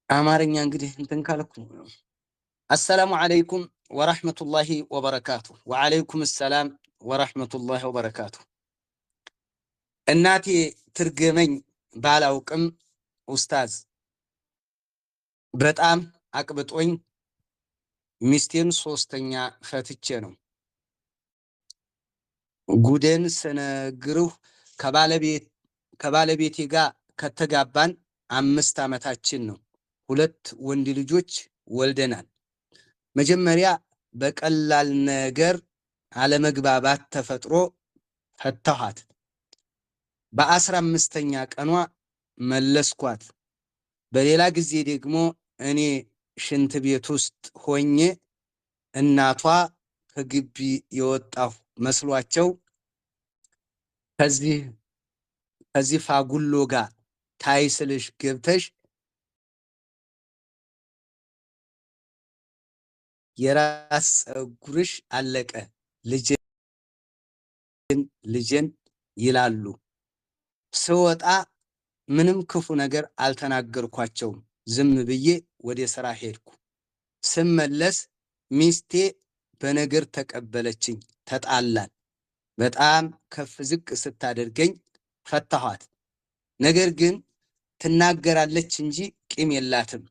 አማርኛ እንግዲህ እንትን ካልኩ አሰላሙ አለይኩም ወራህመቱላሂ ወበረካቱ። ወአለይኩም ሰላም ወራህመቱላሂ ወበረካቱ። እናቴ ትርገመኝ ባላውቅም ኡስታዝ በጣም አቅብጦኝ ሚስቴን ሶስተኛ ፈትቼ ነው። ጉዴን ስነግርህ ከባለቤቴ ጋር ከተጋባን 5 ዓመታችን ነው። 2 ወንድ ልጆች ወልደናል። መጀመሪያ በቀላል ነገር አለመግባባት ተፈጥሮ ፈታኋት። በ15ኛ ቀኗ መለስኳት። በሌላ ጊዜ ደግሞ እኔ ሽንት ቤት ውስጥ ሆኜ እናቷ ከግቢ የወጣሁ መስሏቸው ከዚህ ፋጉሎ ጋር ታይስልሽ ገብተሽ የራስ ፀጉርሽ አለቀ ልጄን ይላሉ። ስወጣ ምንም ክፉ ነገር አልተናገርኳቸውም። ዝም ብዬ ወደ ስራ ሄድኩ። ስመለስ ሚስቴ በነገር ተቀበለችኝ። ተጣላን። በጣም ከፍ ዝቅ ስታደርገኝ ፈታኋት። ነገር ግን ትናገራለች እንጂ ቂም የላትም።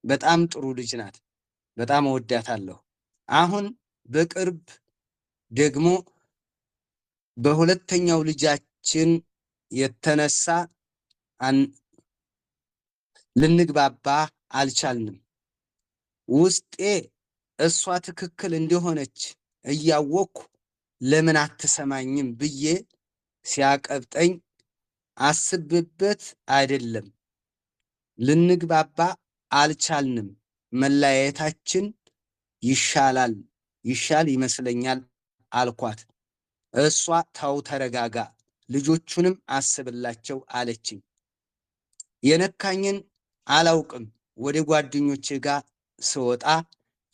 በጣም ጥሩ ልጅ ናት። በጣም እወዳታለሁ። አሁን በቅርብ ደግሞ በሁለተኛው ልጃችን የተነሳ ልንግባባ አልቻልንም። ውስጤ እሷ ትክክል እንደሆነች እያወቅኩ ለምን አትሰማኝም ብዬ ሲያቀብጠኝ አስብበት አይደለም። ልንግባባ አልቻልንም። መለያየታችን ይሻል ይመስለኛል አልኳት። እሷ ተው ተረጋጋ፣ ልጆቹንም አስብላቸው አለችኝ። የነካኝን አላውቅም። ወደ ጓደኞቼ ጋር ስወጣ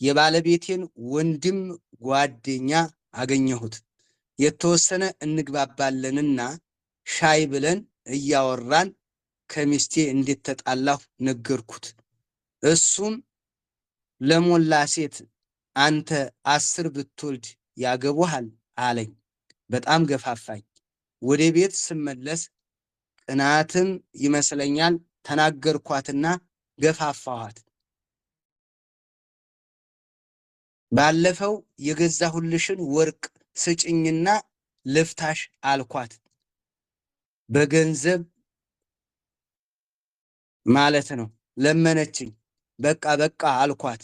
የባለቤቴን ወንድም ጓደኛ አገኘሁት። የተወሰነ እንግባባለንና ሻይ ብለን እያወራን ከሚስቴ እንዴት ተጣላሁ ነገርኩት። እሱም ለሞላ ሴት አንተ 10 ብትወልድ ያገቡሃል አለኝ። በጣም ገፋፋኝ። ወደ ቤት ስመለስ ቅናትም ይመስለኛል ተናገርኳትና ገፋፋኋት። ባለፈው የገዛሁልሽን ወርቅ ስጭኝና ልፍታሽ አልኳት። በገንዘብ ማለት ነው። ለመነችኝ። በቃ አልኳት።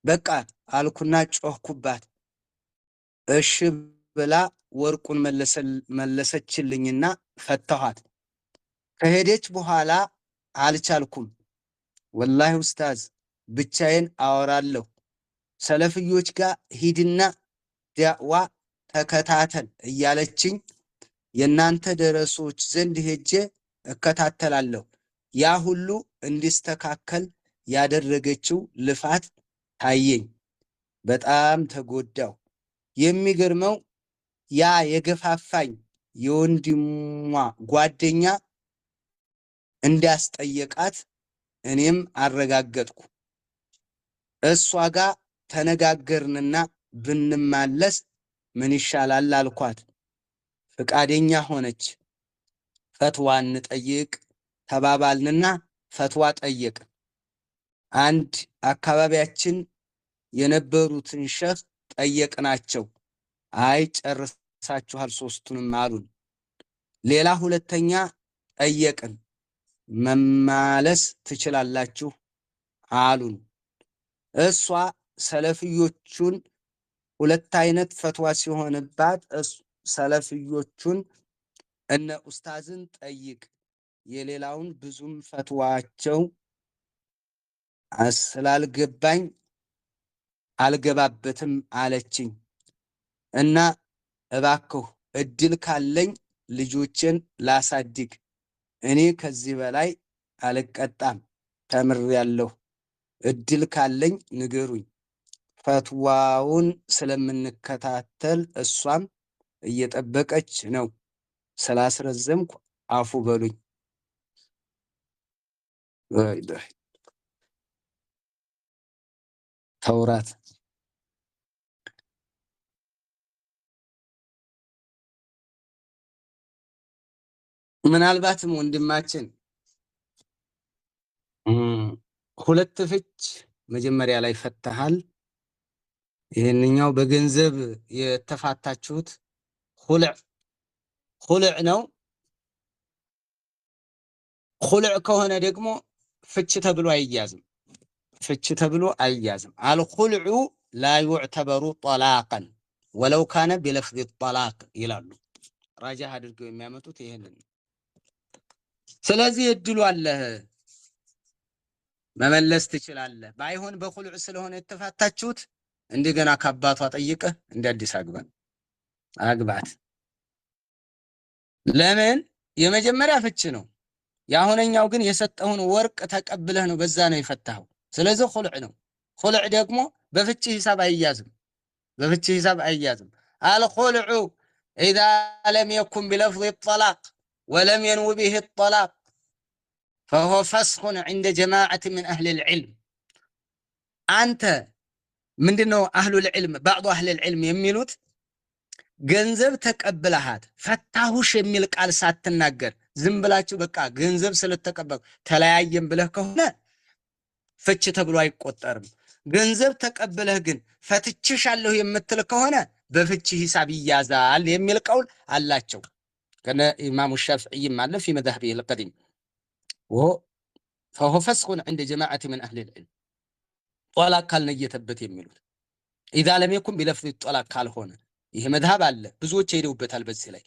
በቃ አልኩና ጮህኩባት። እሺ ብላ ወርቁን መለሰችልኝና ፈታኋት። ከሄደች በኋላ አልቻልኩም። ወላሂ ኡስታዝ ብቻዬን አወራለሁ። ሰለፍዮች ጋር ሂድና ዳዕዋ ተከታተል እያለችኝ የናንተ ደረሶች ዘንድ ሄጄ እከታተላለሁ። ያ ሁሉ እንዲስተካከል ያደረገችው ልፋት ታየኝ። በጣም ተጎዳው። የሚገርመው ያ የገፋፋኝ የወንድሟ ጓደኛ እንዳስጠየቃት እኔም አረጋገጥኩ። እሷ ጋር ተነጋገርንና ብንማለስ ምን ይሻላል አልኳት። ፍቃደኛ ሆነች። ፈትዋ እንጠይቅ ተባባልንና ፈትዋ ጠየቅ። አንድ አካባቢያችን የነበሩትን ሸህ ጠየቅናቸው። አይ ጨርሳችኋል 3ቱንም አሉን። ሌላ ሁለተኛ ጠየቅን። መማለስ ትችላላችሁ አሉን። እሷ ሰለፍዮቹን 2 አይነት ፈትዋ ሲሆንባት ሰለፍዮቹን እነ ኡስታዝን ጠይቅ፣ የሌላውን ብዙም ፈትዋቸው ስላልገባኝ አልገባበትም አለችኝ። እና እባክህ እድል ካለኝ ልጆችን ላሳድግ፣ እኔ ከዚህ በላይ አልቀጣም፣ ተምሬያለሁ። እድል ካለኝ ንገሩኝ። ፈትዋውን ስለምንከታተል እሷም እየጠበቀች ነው። ስላስረዘምኩ አፉ በሉኝ። ተውራት ምናልባትም ወንድማችን ሁለት ፍች መጀመሪያ ላይ ፈተሃል። ይሄንኛው በገንዘብ የተፋታችሁት ኹልዕ ነው። ኹልዕ ከሆነ ደግሞ ፍች ተብሎ አይያዝም። ፍች ተብሎ አይያዝም። አልኹልዑ ላ ዩዕተበሩ ጠላቀን ወለው ካነ ቢለፍዝ ጠላቅ ይላሉ። ራጃህ አድርገው የሚያመጡት ይሄንን። ስለዚህ እድሉ አለህ፣ መመለስ ትችላለህ። ባይሆን በኹልዕ ስለሆነ የተፋታችሁት እንደገና ከአባቷ ጠይቀህ እንደ አዲስ አግባት። ለምን? የመጀመሪያ ፍች ነው። የአሁነኛው ግን የሰጠውን ወርቅ ተቀብለህ ነው፣ በዛ ነው የፈታኸው። ስለዚህ ኹልዕ ነው። ኹልዕ ደግሞ በፍች ሂሳብ አይያዝም። በፍች ሂሳብ አይያዝም። አልኹልዑ ኢዛ ለም የኩን ቢለፍዝ ጠላቅ ወለም የንው ቢህ ጠላቅ ፈሁወ ፈስኹን ዐንደ ጀማዓት ምን አህሊል ዒልም። አንተ ምንድነው አህሉል ዒልም ባዕዱ አህሊል ዒልም የሚሉት ገንዘብ ተቀብለሃት ፈታሁሽ የሚል ቃል ሳትናገር ዝም ብላችሁ በቃ ገንዘብ ስለተቀበሉ ተለያየም ብለህ ከሆነ ፍች ተብሎ አይቆጠርም። ገንዘብ ተቀብለህ ግን ፈትችሻለሁ የምትል ከሆነ በፍች ሂሳብ ይያዛል የሚል ቀውል አላቸው። ከነ ኢማሙ ሻፊዒም አለ ፊ መዝሀቢሂ አልቀዲም ፈሁወ ፈስኹን ዐንደ ጀማዓት ምን አህሊል ዒልም ጦላቅ ካልነየተበት የሚሉት ኢዛ ለም የኩን ቢለፍዝ ጦላቅ ካልሆነ ይሄ መዝሀብ አለ፣ ብዙዎች ሄደውበታል በዚህ ላይ።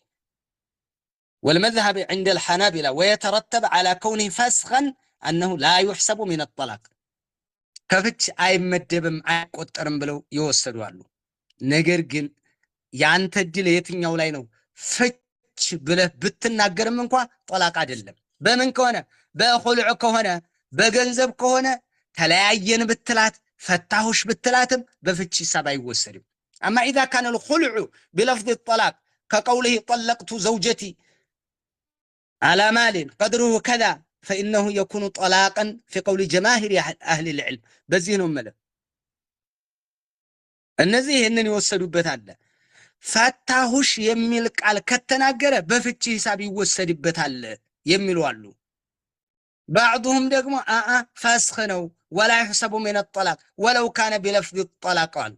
ወልመዝሀብ ዐንደ አልሐናቢላ ወየተረተብ ዐላ ከውኒሂ ፈስኸን አነሁ ላ ዩሕሰቡ ሚነ ጦላቅ ከፍች አይመደብም አይቆጠርም ብለው ይወሰዱ አሉ። ነገር ግን ያንተ ድል የትኛው ላይ ነው? ፍች ብለህ ብትናገርም እንኳ ጦላቅ አይደለም። በምን ከሆነ? በኹልዕ ከሆነ በገንዘብ ከሆነ ተለያየን ብትላት ፈታሁሽ ብትላትም በፍች ሂሳብ አይወሰድም። አማ ኢዛ ካነ الخلع بلفظ الطلاق كقوله طلقت زوجتي على مال قدره كذا فإنه يكون طلاقا في قول جماهير أهل العلم በዚህ ነው ማለት። እነዚህ ይሄንን ይወሰዱበት አለ። ፈታሁሽ የሚል ቃል ከተናገረ በፍች ሂሳብ ይወሰድበታል የሚሉ አሉ። بعضهم ደግሞ ፈስኽ ነው ولا يحسب من الطلاق ولو كان بلفظ الطلاق قال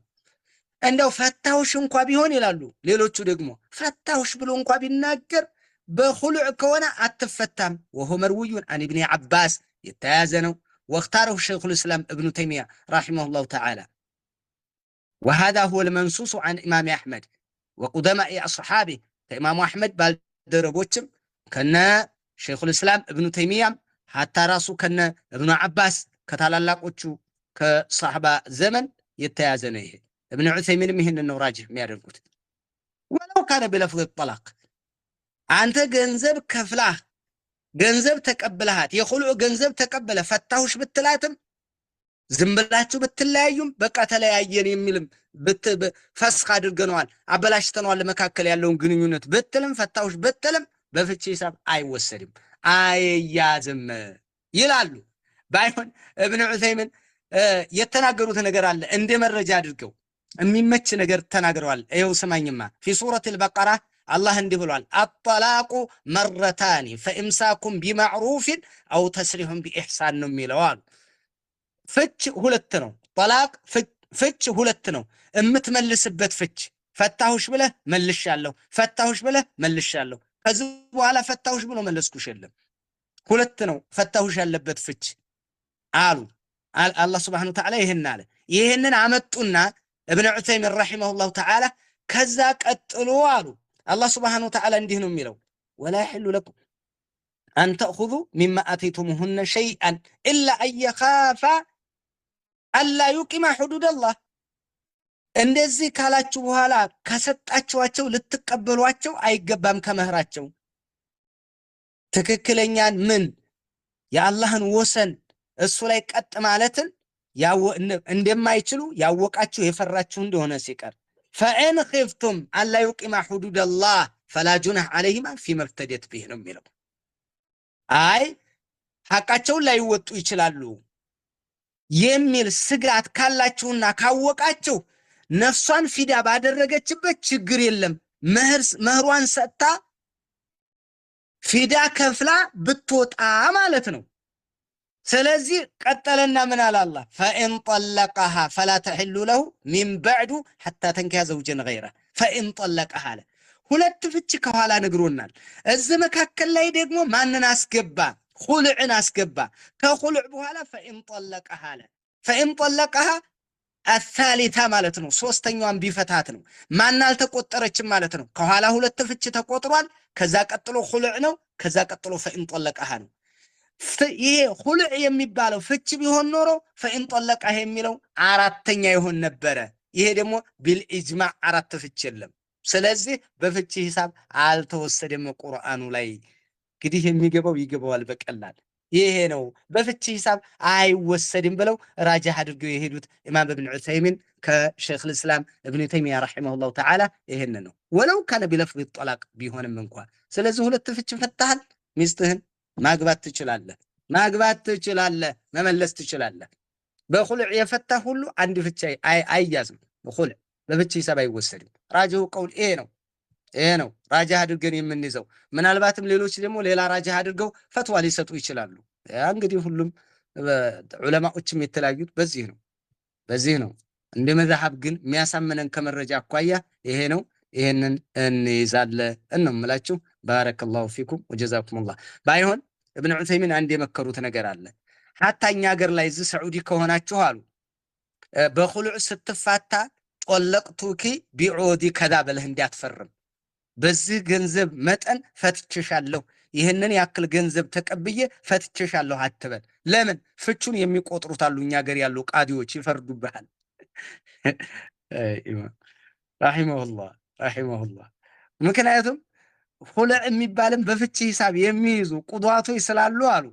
እንደው ፈታሁሽ እንኳ ቢሆን ይላሉ። ሌሎቹ ደግሞ ፈታሁሽ ብሎ እንኳ ቢናገር በኹልዕ ከሆነ አትፈታም። وهو مروي عن ابن عباس የተያዘ ነው። واختاره شيخ الإسلام ابن تيمية رحمه الله تعالى وهذا هو المنصوص عن إمام أحمد وقدماء أصحابه كإمام أحمد بالدربوتشم كنا شيخ الإسلام ابن تيمية حتى راسه كنا ابن عباس كتالالاقوتشو كصحابة زمن የተያዘ ነው። ይሄ ابن عثيمين ይሄንን ነው ራጅህ የሚያደርጉት። ወለው ካነ ቢለፍዝ ጠላቅ አንተ ገንዘብ ከፍላህ ገንዘብ ተቀብለሃት የኹልዕ ገንዘብ ተቀበለ ፈታሁሽ ብትላትም ዝም ብላችሁ ብትለያዩም በቃ ተለያየን የሚልም ፈስኽ አድርገነዋል አበላሽተነዋል መካከል ያለውን ግንኙነት ብትልም ፈታሁሽ ብትልም በፍች ሂሳብ አይወሰድም አይያዝም ይላሉ። ባይሆን ابن عثيمين የተናገሩት ነገር አለ እንደ መረጃ አድርገው የሚመች ነገር ተናግረዋል። ይኸው ስማኝማ ፊ ሱረት البقرة አላህ እንዲህ ብሏል አጠላቁ መረታኒ ፈኢምሳኩም ቢማዕሩፍን አው ተስሪሑን ቢኢሕሳን ነው የሚለው አሉ። ፍች ሁለት ነው። ጠላቅ ፍች ሁለት ነው። እምትመልስበት ፍች ፈታሁሽ ብለህ መልሻለሁ፣ ፈታሁሽ ብለህ መልሻለሁ። ከዚህ በኋላ ፈታሁሽ ብሎ መለስኩሽ የለም። ሁለት ነው ፈታሁሽ ያለበት ፍች አሉ። አላህ ሱብሓነሁ ወተዓላ ይሄን አለ። ይሄንን አመጡና ابن عثيمين رحمه الله تعالى ከዛ ቀጥሎ አሉ አላህ ሱብሓነሁ ወተዓላ እንዲህ ነው የሚለው ولا يحل لكم أن تأخذوا مما آتيتموهن شيئا إلا أن يخافا ألا يقيما حدود الله እንደዚህ ካላችሁ በኋላ ከሰጣችኋቸው ልትቀበሏቸው አይገባም ከመህራቸው ትክክለኛን ምን የአላህን ወሰን እሱ ላይ ቀጥ ማለትን እንደማይችሉ ያወቃችሁ የፈራችሁ እንደሆነ ሲቀር فإن خفتم ألا يقيم حدود الله فلا جناح عليهما فيما افتدت به ነው የሚለው። አይ ሐቃቸውን ላይ ወጡ ይችላሉ የሚል ስጋት ካላችሁና ካወቃችሁ ነፍሷን ፊዳ ባደረገችበት ችግር የለም። መህሯን ሰጥታ ፊዳ ከፍላ ብትወጣ ማለት ነው። ስለዚህ ቀጠለና ምን አለ አላህ ፈኢን ጠለቀሃ ፈላ ተሕሉ ለሁ ሚን በዕዱ ሐታ ተንኪሐ ዘውጀን ገይረ ፈኢን ጠለቀሃ አለ። ሁለት ፍች ከኋላ ነግሮናል። እዚህ መካከል ላይ ደግሞ ማንን አስገባ? ኹልዕን አስገባ። ከኹልዕ በኋላ ፈኢን ጠለቀሃ አለ። ፈኢን ጠለቀሃ አሳሊታ ማለት ነው። ሶስተኛዋን ቢፈታት ነው። ማን አልተቆጠረችም ማለት ነው። ከኋላ ሁለት ፍች ተቆጥሯል። ከዛ ቀጥሎ ኹልዕ ነው። ከዛ ቀጥሎ ፈኢን ጠለቀሃ ነው። ይሄ ኹልዕ የሚባለው ፍች ቢሆን ኖሮ ፈኢን ጠለቀሃ የሚለው አራተኛ ይሆን ነበረ። ይሄ ደግሞ ቢልኢጅማዕ አራት ፍች የለም። ስለዚህ በፍች ሂሳብ አልተወሰደም ቁርአኑ ላይ። እንግዲህ የሚገባው ይገባዋል በቀላል። ይሄ ነው በፍች ሂሳብ አይወሰድም ብለው ራጃህ አድርገው የሄዱት ኢማም ኢብኑ ዑሰይሚን ከሸይኽ ልእስላም ኢብኑ ተይሚያ ረሒመሁላሁ ተዓላ ይሄን ነው። ወለው ካነ ቢለፍዝ ጠላቅ ቢሆንም እንኳን። ስለዚህ ሁለት ፍች ፈታሃል፣ ሚስትህን ማግባት ትችላለህ፣ መመለስ ትችላለህ። በኹልዕ የፈታ ሁሉ አንድ ፍች አይያዝም። በኹልዕ በፍች ሂሳብ አይወሰድም። ራጅሁ ቀውል ይሄ ነው ራጃህ አድርገን የምንይዘው። ምናልባትም ሌሎች ደግሞ ሌላ ራጃህ አድርገው ፈትዋ ሊሰጡ ይችላሉ። እንግዲህ ሁሉም ዑለማዎችም የተለያዩት በዚህ ነው። እንደ መዝሐብ ግን የሚያሳምነን ከመረጃ አኳያ ይሄ ነው። ይሄንን እንይዛለን ነው የምላችሁ። ባረከላሁ ፊኩም ወጀዛኩሙላህ። ባይሆን ኢብኑ ዑሰይሚን አንድ የመከሩት ነገር አለ። ሐታ እኛ ሀገር ላይ እዚህ ሰዑዲ ከሆናችሁ አሉ በኹልዕ ስትፋታ ጦለቅቱኪ ቢዖዲ ከዛ በለህ እንዳትፈርም። በዚህ ገንዘብ መጠን ፈትቼሻለሁ፣ ይህንን ያክል ገንዘብ ተቀብዬ ፈትቼሻለሁ አትበል። ለምን? ፍቹን የሚቆጥሩት አሉ እኛ ሀገር ያሉ ቃዲዎች ይፈርዱብሃል። ረሒመሁላህ። ምክንያቱም ኹልዕ የሚባልም በፍች ሂሳብ የሚይዙ ቁዷቶች ስላሉ አሉ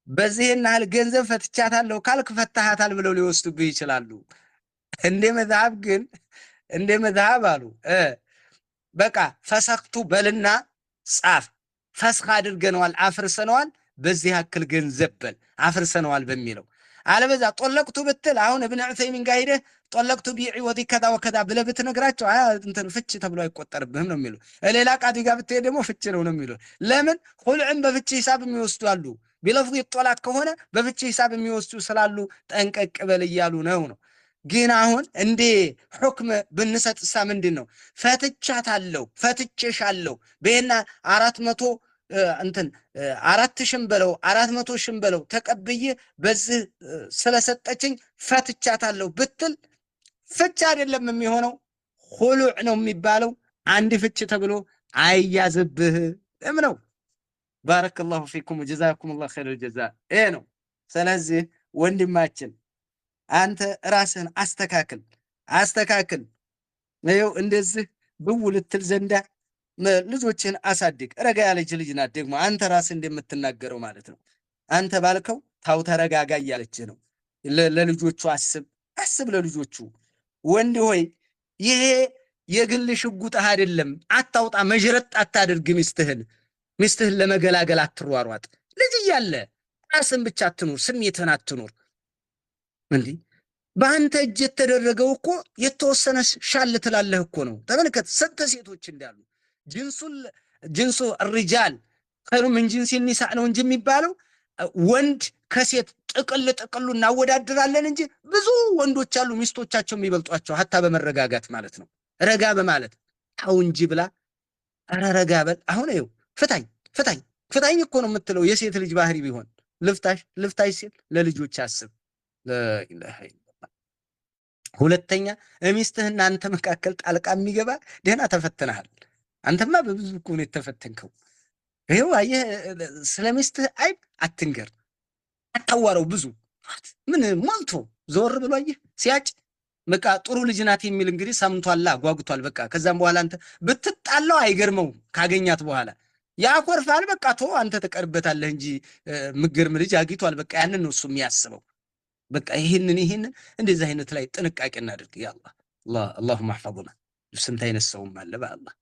በዚህን ያህል ገንዘብ ፈትቻታለሁ ካልክ ፈታሃታል ብለው ሊወስዱብህ ይችላሉ። እንደ መዝሐብ አሉ በቃ ፈሰክቱ በልና ጻፍ፣ ፈስኽ አድርገነዋል፣ አፍርሰነዋል፣ በዚህ ያክል ገንዘብ በል አፍርሰነዋል በሚለው። አለበዛ ጦለቅቱ ብትል አሁን ኢብኑ ዑሰይሚን ጋር ሄደህ ጦለቅቱ ቢዒወዲ ከዛ ወከዛ ብለህ ብትነግራቸው እንትን ፍች ተብሎ አይቆጠርብህም ነው የሚሉ። ሌላ ቃዲ ጋር ብትሄድ ደግሞ ፍች ነው የሚሉ። ለምን? ኹልዕን በፍች ሂሳብ የሚወስዱ አሉ። ቢለፍዚ ጦላቅ ከሆነ በፍች ሂሳብ የሚወስዱ ስላሉ ጠንቀቅ በል እያሉ ነው። ግን አሁን እንዴ ሁክም ብንሰጥሳ ምንድን ነው? ፈትቻታለሁ፣ ፈትቼሻለሁ በይና 400 በለው 400 በለው ተቀብዬ በዚህ ስለሰጠችኝ ፈትቻታለሁ ብትል ፍች አይደለም የሚሆነው፣ ኹሉዕ ነው የሚባለው። አንድ ፍች ተብሎ አይያዝብህም ነው። ባረከላሁ ፊኩም ወጀዛኩሙላሁ ኸይረል ጀዛ። ይሄ ነው። ስለዚህ ወንድማችን አንተ ራስህን አስተካክል። ይኸው እንደዚህ ብው ልትል ዘንዳ ልጆችን አሳድግ። ረጋ ያለች ልጅ ናት ደግሞ አንተ ራስህ እንደምትናገረው ማለት ነው። አንተ ባልከው ታው ተረጋጋ እያለች ነው። ለልጆቹ አስብ ለልጆቹ። ወንድ ሆይ ይሄ የግል ሽጉጥህ አይደለም። አታውጣ፣ መዥረጥ አታድርግ። ሚስትህን ለመገላገል አትሯሯጥ። ልጅ እያለ ራስን ብቻ አትኑር፣ ስሜትህን አትኑር። እንዲህ በአንተ እጅ የተደረገው እኮ የተወሰነ ሻል ትላለህ እኮ ነው። ተመልከት ስንት ሴቶች እንዳሉ። ጅንሱ ሪጃል ኸይሩ ምን ጅንሲ ኒሳ ነው እንጂ የሚባለው ወንድ ከሴት ጥቅሉ እናወዳድራለን እንጂ ብዙ ወንዶች አሉ ሚስቶቻቸው የሚበልጧቸው፣ ሀታ በመረጋጋት ማለት ነው። ረጋ በማለት አው እንጂ ብላ ኧረ ረጋ በል። አሁን ይኸው ፍታኝ እኮ ነው የምትለው። የሴት ልጅ ባህሪ ቢሆን ልፍታሽ ሲል ለልጆች አስብ። ለኢላሃ ኢላላህ። ሁለተኛ ሚስትህና አንተ መካከል ጣልቃ የሚገባ ደህና ተፈትነሃል። አንተማ በብዙ እኮ ነው የተፈተንከው። ይኸው አየህ፣ ስለ ሚስትህ አይብ አትንገር፣ አታዋራው። ብዙ ምን ሞልቶ ዞር ብሎ አየህ ሲያጭ በቃ ጥሩ ልጅ ናት የሚል እንግዲህ ሰምቷላ፣ ጓጉቷል። በቃ ከዛም በኋላ አንተ ብትጣላው አይገርመው ካገኛት በኋላ ያኮርፋል። በቃ አንተ ተቀርበታለህ እንጂ ምገርም ልጅ አግኝቷል። በቃ ያንን ነው እሱ የሚያስበው። በቃ ይሄንን እንደዚህ አይነት ላይ ጥንቃቄ እናድርግ። ያ አላህ አላሁመ አህፈظنا። ስንት አይነት ሰውም አለ በአላህ